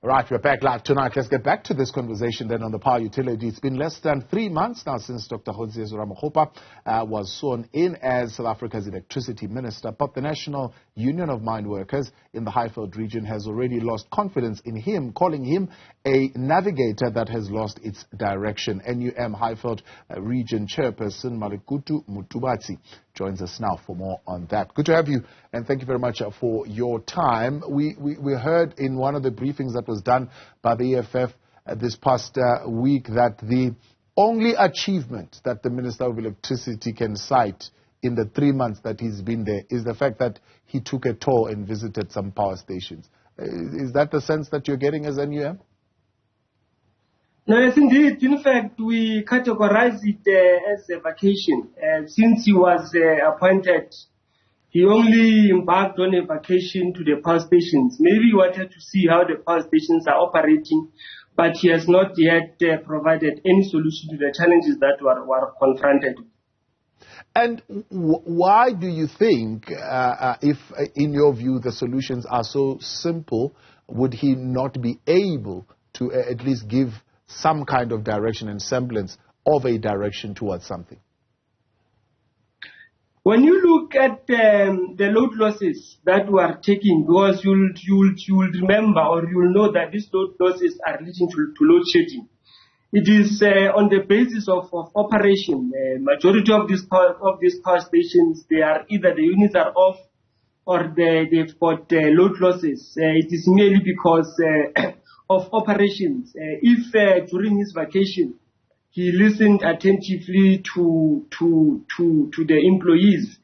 Right, we're back live tonight. Let's get back to this conversation then on the power utility. It's been less than 3 months now since Dr. Ramokgopa was sworn in as South Africa's electricity minister, but the National Union of Mine Workers in the Highveld region has already lost confidence in him, calling him a navigator that has lost its direction. NUM Highveld region chairperson Malikutu Mutubatsi joins us now for more on that. Good to have you, and thank you very much for your time. We heard in one of the briefings that was done by the EFF this past week that the only achievement that the Minister of Electricity can cite in the 3 months that he's been there is the fact that he took a tour and visited some power stations. Is that the sense that you're getting as NUM? No, yes, indeed. In fact, we categorize it as a vacation. Since he was appointed, he only embarked on a vacation to the power stations. Maybe he wanted to see how the power stations are operating, but he has not yet provided any solution to the challenges that were confronted. And why do you think, if in your view the solutions are so simple, would he not be able to at least give some kind of direction and semblance of a direction towards something? When you look at the load losses that we are taking, because you'll remember or you'll know that these load losses are leading to load shedding. It is on the basis of operation. Majority of these power stations, they are either the units are off or they've got load losses. It is merely because of operations. If during his vacation he listened attentively to the employees,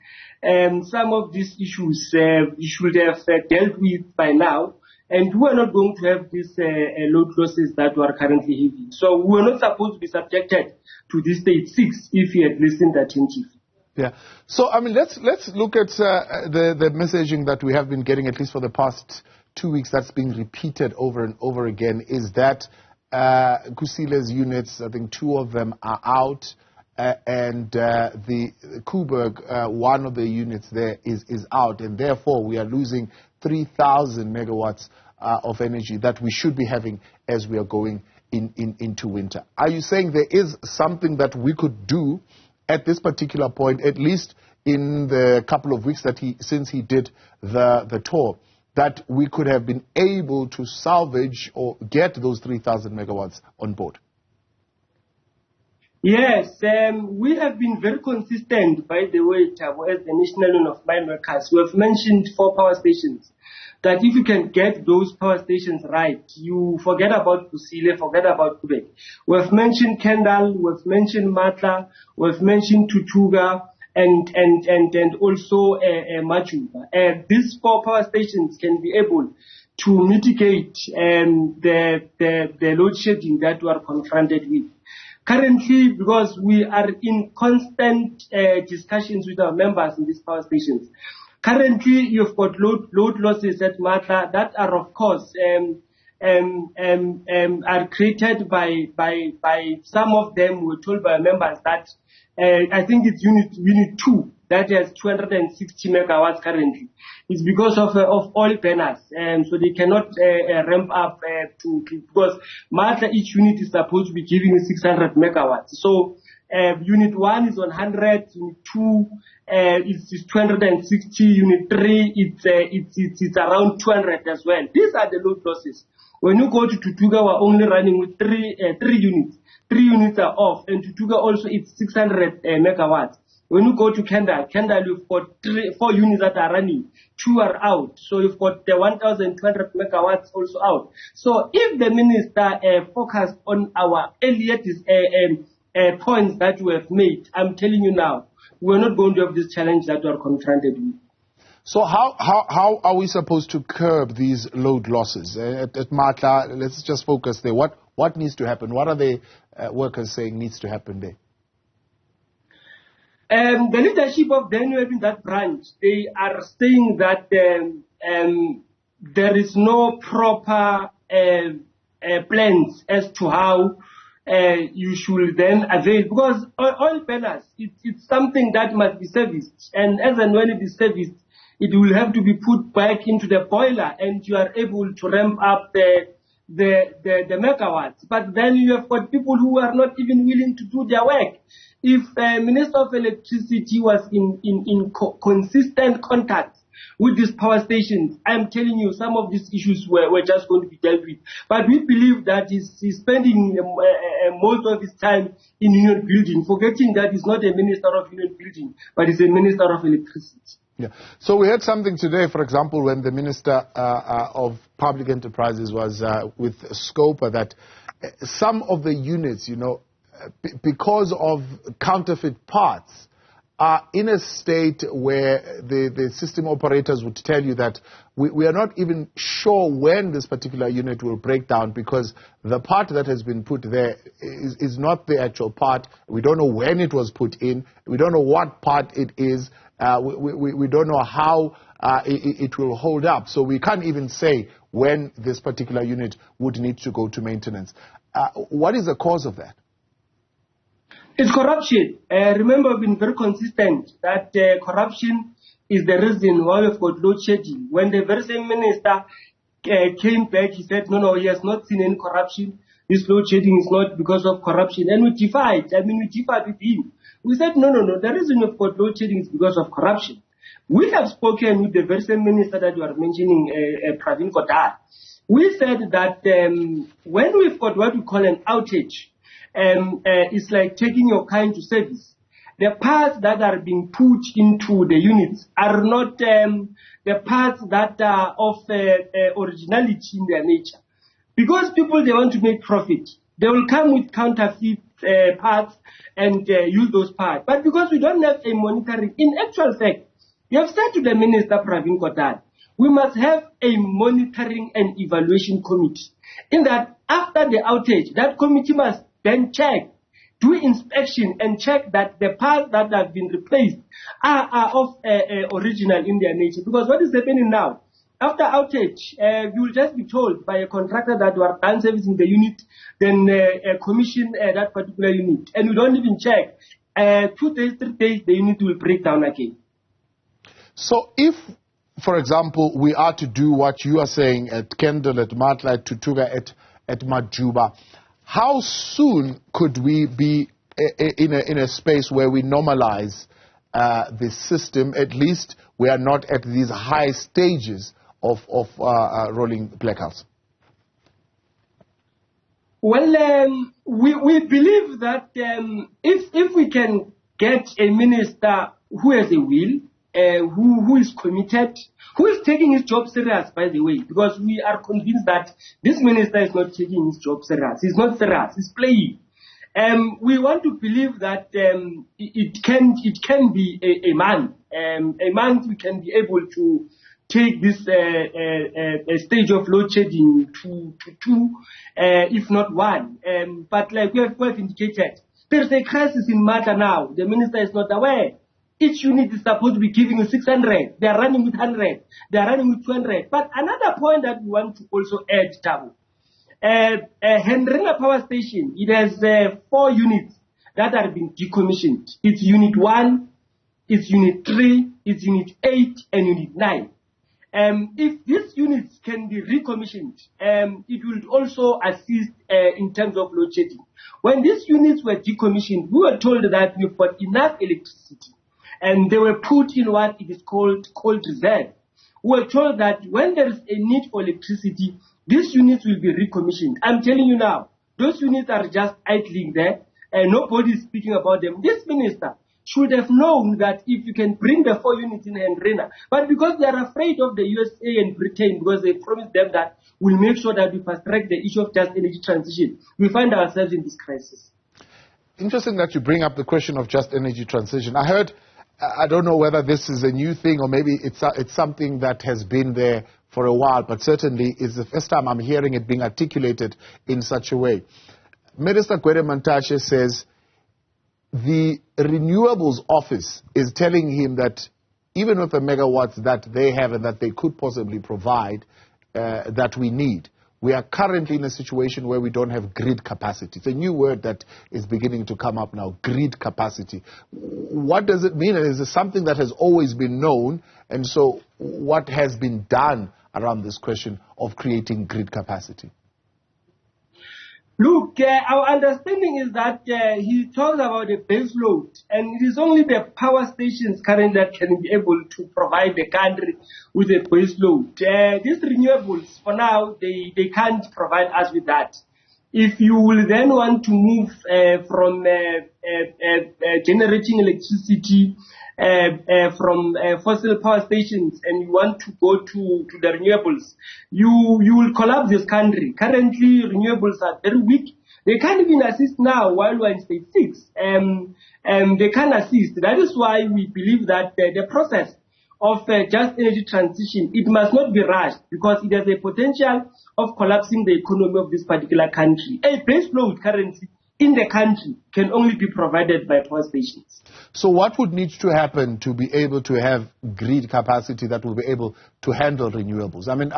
some of these issues he should have dealt with by now, and we are not going to have these load losses that we are currently having. So we are not supposed to be subjected to this stage 6 if he had listened attentively. Yeah. So, I mean, let's look at the messaging that we have been getting, at least for the past 2 weeks, that's been repeated over and over again, is that Kusile's units, I think 2 of them are out, and the Kuberg, one of the units there is out, and therefore we are losing 3,000 megawatts of energy that we should be having as we are going into winter. Are you saying there is something that we could do at this particular point, at least in the couple of weeks that since he did the tour, that we could have been able to salvage or get those 3,000 megawatts on board? Yes, we have been very consistent, by the way, Thabo, as the National Union of Mine Workers. We have mentioned 4 power stations, that if you can get those power stations right, you forget about Kusile, forget about Quebec. We have mentioned Kendall, we have mentioned Matla, we have mentioned Tutuga, and also Majuba. These 4 power stations can be able to mitigate the load shedding that we are confronted with. Currently, because we are in constant discussions with our members in these power stations, currently you've got load losses at Matla that are, of course, are created by some of them. We're told by members that I think it's unit 2 that has 260 megawatts currently. It's because of oil burners, so they cannot ramp up because Matla, each unit is supposed to be giving 600 megawatts. So unit 1 is on 100, unit 2 is 260, unit 3 it's around 200 as well. These are the load losses. When you go to Tutuga, we're only running with 3 units. 3 units are off, and Tutuga also it's 600 megawatts. When you go to Kendall, you've got 4 units that are running, 2 are out. So you've got the 1,200 megawatts also out. So if the minister focused on our earlier points that we have made, I'm telling you now, we're not going to have this challenge that we're confronted with. So how are we supposed to curb these load losses? At Matla, let's just focus there. What needs to happen? What are the workers saying needs to happen there? The leadership of the NUM in that branch, they are saying that there is no proper plans as to how you should then avail, because oil burners, it's something that must be serviced, and as and when it is serviced, it will have to be put back into the boiler, and you are able to ramp up the the megawatts. But then you have got people who are not even willing to do their work. If Minister of Electricity was in consistent contact with these power stations, I'm telling you, some of these issues were just going to be dealt with. But we believe that he's spending most of his time in union building, forgetting that he's not a minister of union building, but he's a minister of electricity. Yeah. So we heard something today, for example, when the Minister of Public Enterprises was with Scopa, that some of the units, because of counterfeit parts, are in a state where the system operators would tell you that we are not even sure when this particular unit will break down, because the part that has been put there is not the actual part. We don't know when it was put in. We don't know what part it is. We don't know how it will hold up. So we can't even say when this particular unit would need to go to maintenance. What is the cause of that? It's corruption. Remember, I've been very consistent that corruption is the reason why we've got load shedding. When the very same minister came back, he said, no, he has not seen any corruption. This load shedding is not because of corruption. And we defied. We defied with him. We said, no. The reason we've got load shedding is because of corruption. We have spoken with the very same minister that you are mentioning, Pravin Gordhan. We said that when we've got what we call an outage, it's like taking your car into service. The parts that are being put into the units are not the parts that are of originality in their nature. Because people, they want to make profit, they will come with counterfeit parts and use those parts. But because we don't have a monitoring, in actual fact, we have said to the Minister Pravin Gordhan, we must have a monitoring and evaluation committee. In that, after the outage, that committee must then check, do inspection and check that the parts that have been replaced are of original in their nature. Because what is happening now, after outage, you will just be told by a contractor that you are done servicing the unit, then commission that particular unit. And you don't even check. 2 days, 3 days, the unit will break down again. So if, for example, we are to do what you are saying at Kendall, at Matla, at Tutuga, at Majuba, how soon could we be in a space where we normalize the system? At least we are not at these high stages of rolling blackouts. Well, we believe that if we can get a minister who has a will, who is committed, who is taking his job serious, by the way, because we are convinced that this minister is not taking his job serious. He's not serious. He's playing. We want to believe that it can be a man who can be able to take this stage of load shedding to two, if not one. But like we have indicated, there's a crisis in Mata now. The minister is not aware. Each unit is supposed to be giving you 600. They are running with 100. They are running with 200. But another point that we want to also add, Tabo, Hendrina Power Station, it has 4 units that are being decommissioned. It's Unit 1, it's Unit 3, it's Unit 8, and Unit 9. If these units can be recommissioned, it will also assist in terms of load shedding. When these units were decommissioned, we were told that we've got enough electricity, and they were put in what it is called cold reserve. We were told that when there is a need for electricity, these units will be recommissioned. I'm telling you now, those units are just idling there, and nobody is speaking about them. This minister should have known that if you can bring the 4 units in Hendrina, but because they are afraid of the USA and Britain, because they promised them that we'll make sure that we fast track the issue of just energy transition, we find ourselves in this crisis. Interesting that you bring up the question of just energy transition. I heard, I don't know whether this is a new thing or maybe it's something that has been there for a while, but certainly it's the first time I'm hearing it being articulated in such a way. Minister Gwede Mantashe says the renewables office is telling him that even with the megawatts that they have and that they could possibly provide, that we need, we are currently in a situation where we don't have grid capacity. It's a new word that is beginning to come up now, grid capacity. What does it mean? And is it something that has always been known? And so what has been done around this question of creating grid capacity? Look, our understanding is that he talks about a base load, and it is only the power stations currently that can be able to provide the country with a base load. These renewables, for now, they can't provide us with that. If you will then want to move from generating electricity from fossil power stations and you want to go to the renewables, you will collapse this country. Currently, renewables are very weak. They can't even assist now while we're in stage 6. They can't assist. That is why we believe that the process of just energy transition, it must not be rushed because it has a potential of collapsing the economy of this particular country. A base load currency in the country can only be provided by power stations. So what would need to happen to be able to have grid capacity that will be able to handle renewables? I mean,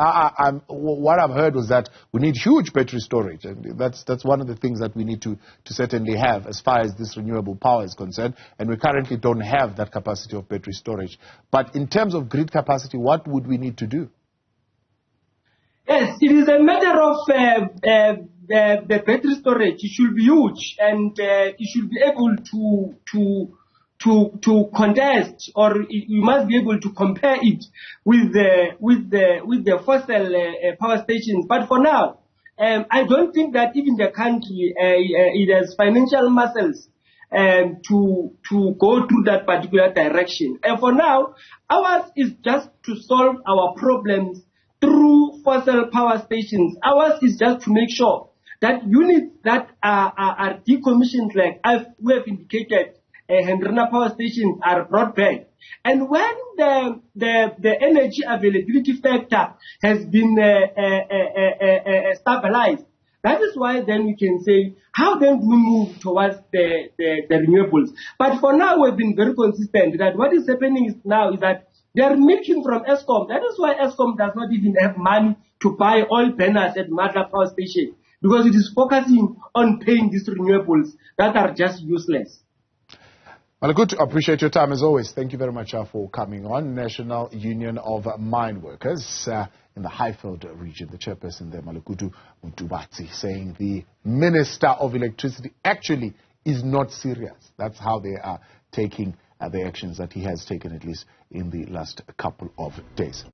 what I've heard was that we need huge battery storage, and that's one of the things that we need to certainly have as far as this renewable power is concerned, and we currently don't have that capacity of battery storage. But in terms of grid capacity, what would we need to do? Yes, it is a matter of the battery storage. It should be huge, and it should be able to contest, or you must be able to compare it with the fossil power stations. But for now, I don't think that even the country it has financial muscles to go through that particular direction. And for now, ours is just to solve our problems through fossil power stations. Ours is just to make sure that units that are decommissioned, like we have indicated, Hendrina power stations are brought back. And when the energy availability factor has been stabilized, that is why then we can say, how then do we move towards the renewables? But for now, we've been very consistent that what is happening now is that they are milking from Eskom. That is why Eskom does not even have money to buy oil burners at Matla Power Station, because it is focusing on paying these renewables that are just useless. Well, good. Appreciate your time as always. Thank you very much for coming on. National Union of Mine Workers in the Highveld region, the chairperson there, Malekutu Mtubatsi, saying the Minister of Electricity actually is not serious. That's how they are taking the actions that he has taken, at least in the last couple of days.